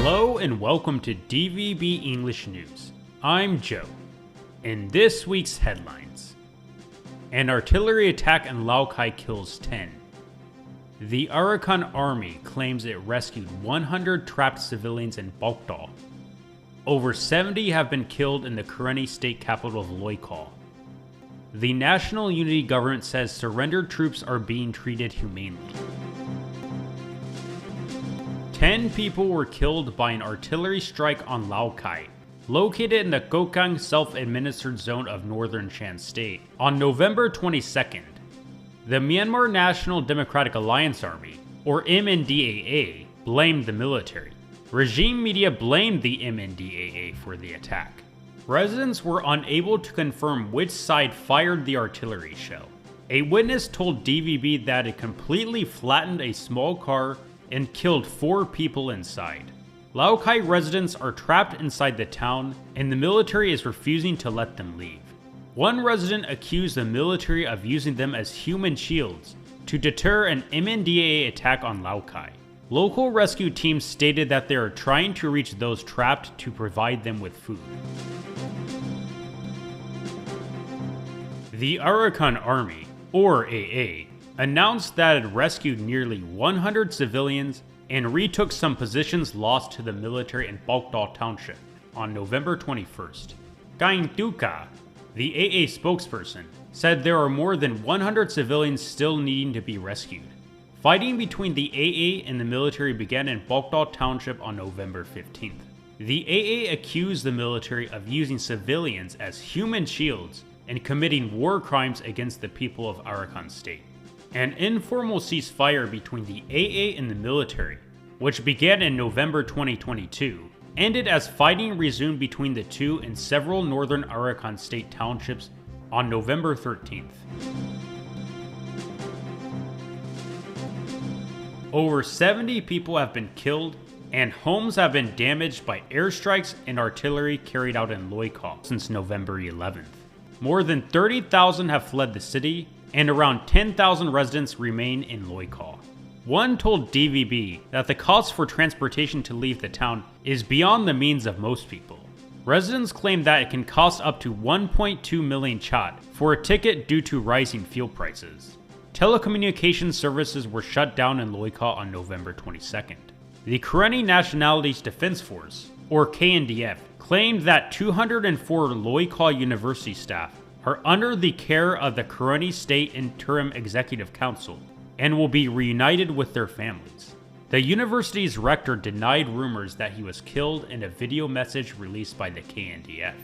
Hello and welcome to DVB English News. I'm Joe. In this week's headlines, an artillery attack in Laukkai kills 10. The Arakan Army claims it rescued 100 trapped civilians in Pauktaw. Over 70 have been killed in the Karenni State capital of Loikaw. The National Unity Government says surrendered troops are being treated humanely. 10 people were killed by an artillery strike on Laukkai, located in the Kokang self-administered zone of northern Shan State, on November 22nd. The Myanmar National Democratic Alliance Army, or MNDAA, blamed the military. Regime media blamed the MNDAA for the attack. Residents were unable to confirm which side fired the artillery shell. A witness told DVB that it completely flattened a small car and killed 4 people inside. Laukkai residents are trapped inside the town, and the military is refusing to let them leave. One resident accused the military of using them as human shields to deter an MNDAA attack on Laukkai. Local rescue teams stated that they are trying to reach those trapped to provide them with food. The Arakan Army, or AA, announced that it rescued nearly 100 civilians and retook some positions lost to the military in Pauktaw Township on November 21st. Karenni, the AA spokesperson, said there are more than 100 civilians still needing to be rescued. Fighting between the AA and the military began in Pauktaw Township on November 15th. The AA accused the military of using civilians as human shields and committing war crimes against the people of Arakan State. An informal ceasefire between the AA and the military, which began in November 2022, ended as fighting resumed between the two in several northern Arakan State townships on November 13th. Over 70 people have been killed and homes have been damaged by airstrikes and artillery carried out in Loikaw since November 11th. More than 30,000 have fled the city, and around 10,000 residents remain in Loikaw. One told DVB that the cost for transportation to leave the town is beyond the means of most people. Residents claim that it can cost up to 1.2 million kyat for a ticket due to rising fuel prices. Telecommunications services were shut down in Loikaw on November 22nd. The Karenni Nationalities Defense Force, or KNDF, claimed that 204 Loikaw University staff are under the care of the Karenni State Interim Executive Council and will be reunited with their families. The university's rector denied rumors that he was killed in a video message released by the KNDF.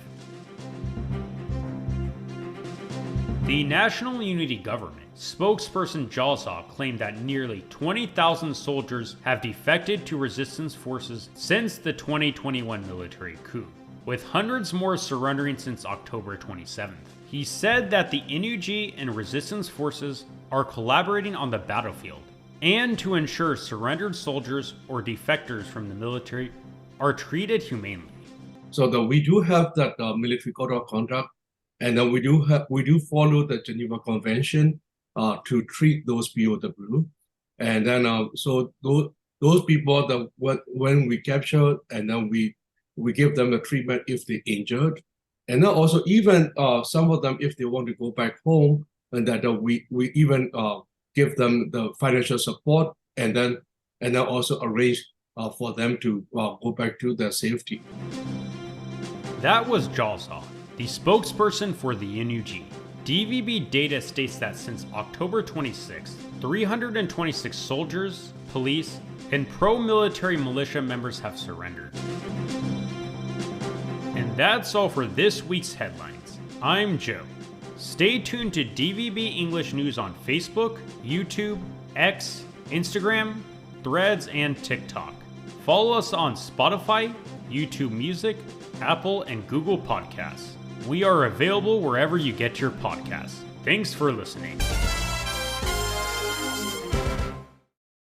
The National Unity Government spokesperson Jalsa claimed that nearly 20,000 soldiers have defected to resistance forces since the 2021 military coup, with hundreds more surrendering since October 27th. He said that the NUG and resistance forces are collaborating on the battlefield, and to ensure surrendered soldiers or defectors from the military are treated humanely. So we do have that military code of conduct, and then we do follow the Geneva Convention to treat those POW, and then so those people that when we capture, and then we give them the treatment if they're injured. And then also even some of them, if they want to go back home, and that we even give them the financial support, and then also arrange for them to go back to their safety. That was Jalsa, the spokesperson for the NUG. DVB data states that since October 26th, 326 soldiers, police, and pro-military militia members have surrendered. And that's all for this week's headlines. I'm Joe. Stay tuned to DVB English News on Facebook, YouTube, X, Instagram, Threads, and TikTok. Follow us on Spotify, YouTube Music, Apple, and Google Podcasts. We are available wherever you get your podcasts. Thanks for listening.